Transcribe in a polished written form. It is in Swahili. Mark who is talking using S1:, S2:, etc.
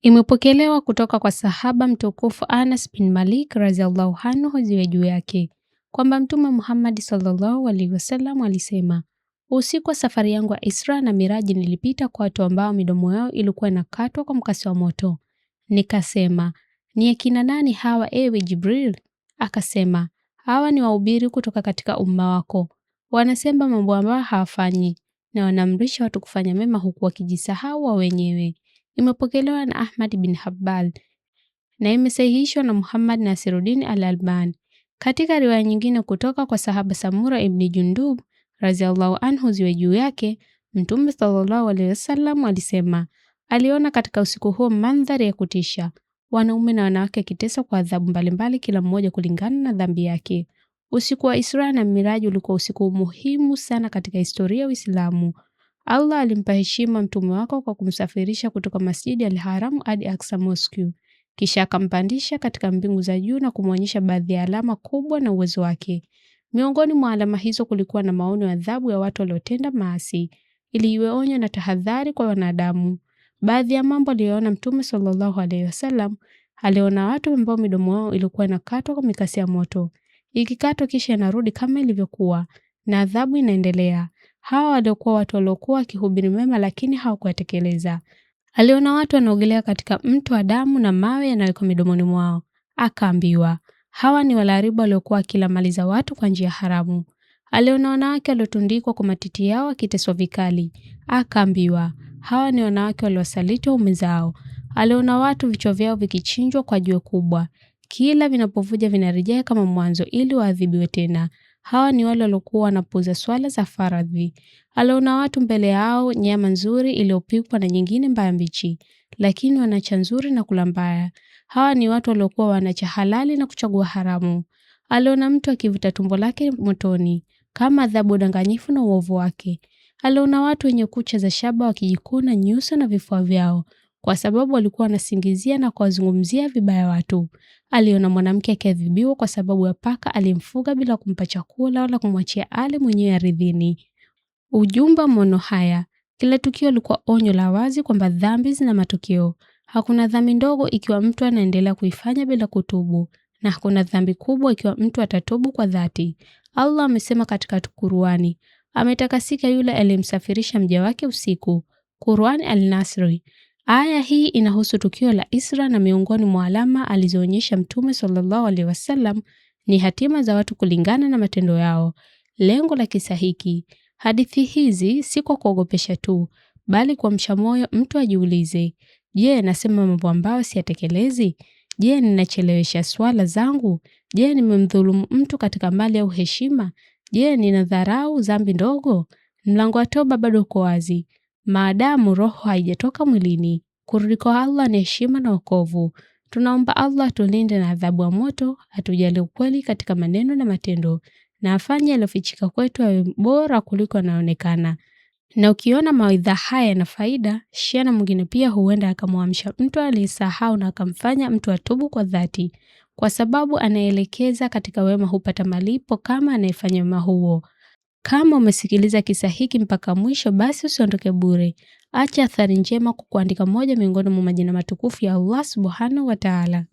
S1: Imepokelewa kutoka kwa sahaba mtukufu Anas bin Malik radhiallahu anhu ziwe juu yake kwamba Mtume Muhammad sallallahu alaihi wasallam alisema, usiku wa safari yangu ya Isra na Miraji nilipita kwa watu ambao midomo yao ilikuwa inakatwa kwa mkasi wa moto. Nikasema, ni akina nani hawa ewe Jibril? Akasema, hawa ni wahubiri kutoka katika umma wako. Wanasema mambo ambayo hawafanyi na wanaamrisha watu kufanya mema huku wakijisahau wao wenyewe. Imepokelewa na Ahmad bin Hanbal na imesahihishwa na Muhammad Nasiruddin al-Albani. Katika riwaya nyingine kutoka kwa sahaba Samura ibn Jundub radhiallahu anhu ziwe juu yake, Mtume sallallahu alaihi wasallam alisema, aliona katika usiku huo mandhari ya kutisha, wanaume na wanawake wakiteswa kwa adhabu mbalimbali, kila mmoja kulingana na dhambi yake. Usiku wa Isra na Miraji ulikuwa usiku muhimu sana katika historia ya Uislamu. Allah alimpa heshima mtume wako kwa kumsafirisha kutoka Masjidi al-Haram hadi Aqsa Mosque, kisha akampandisha katika mbingu za juu na kumwonyesha baadhi ya alama kubwa na uwezo wake. Miongoni mwa alama hizo kulikuwa na maono ya adhabu ya watu waliotenda maasi, ili iwe onyo na tahadhari kwa wanadamu. Baadhi ya mambo aliyoona Mtume sallallahu alaihi wasallam, aliona watu ambao midomo yao ilikuwa inakatwa kwa mikasi ya moto, ikikatwa kisha inarudi kama ilivyokuwa na adhabu inaendelea. Hawa walikuwa watu waliokuwa wakihubiri mema lakini hawakuyatekeleza. Aliona watu wanaogelea katika mto wa damu na mawe yanawekwa midomoni mwao. Akaambiwa, hawa ni walaharibu waliokuwa kila mali za watu kwa njia haramu. Aliona wanawake waliotundikwa kwa matiti yao wakiteswa vikali. Akaambiwa, hawa ni wanawake waliosaliti waume zao. Aliona watu vichwa vyao vikichinjwa kwa jiwe kubwa, kila vinapovuja vinarejea kama mwanzo ili waadhibiwe tena. Hawa ni wale waliokuwa wanapuuza swala za faradhi. Aliona watu mbele yao nyama nzuri iliyopikwa na nyingine mbaya mbichi, lakini wanacha nzuri na kula mbaya. Hawa ni watu waliokuwa wanacha halali na kuchagua haramu. Aliona mtu akivuta tumbo lake motoni kama adhabu udanganyifu na uovu wake. Aliona watu wenye kucha za shaba wakijikuna nyuso na vifua vyao kwa sababu walikuwa wanasingizia na kuwazungumzia vibaya watu. Aliona mwanamke akiadhibiwa kwa sababu ya paka alimfuga bila kumpa chakula wala kumwachia ale mwenyewe ardhini. Ujumbe wa maono haya, kila tukio lilikuwa onyo la wazi kwamba dhambi zina matokeo. Hakuna dhambi ndogo ikiwa mtu anaendelea kuifanya bila kutubu, na hakuna dhambi kubwa ikiwa mtu atatubu kwa dhati. Allah amesema katika Qur'ani, ametakasika yule aliyemsafirisha mja wake usiku. Qur'an al-Nasr. Aya hii inahusu tukio la Isra na miongoni mwa alama alizoonyesha Mtume sallallahu alaihi wasallam ni hatima za watu kulingana na matendo yao. Lengo la kisa hiki, hadithi hizi si kwa kuogopesha tu, bali kuamsha moyo mtu ajiulize, je, nasema mambo ambayo siyatekelezi? Je, ninachelewesha swala zangu? Je, nimemdhulumu mtu katika mali au heshima? Je, ninadharau dhambi ndogo? Mlango wa toba bado uko wazi, maadamu roho haijatoka mwilini. Kurudi kwa Allah ni heshima na wokovu. Tunaomba Allah tulinde na adhabu ya moto, atujalie ukweli katika maneno na matendo, na afanye yaliyofichika kwetu yawe bora kuliko yanayoonekana. Na ukiona mawaidha haya yana faida, share na mwingine pia, huenda akamwamsha mtu aliyesahau na akamfanya mtu atubu kwa dhati, kwa sababu anaelekeza katika wema hupata malipo kama anayefanya wema huo. Kama umesikiliza kisa hiki mpaka mwisho, basi usiondoke bure. Acha athari njema kwa kuandika moja miongoni mwa majina matukufu ya Allah Subhanahu wa Ta'ala.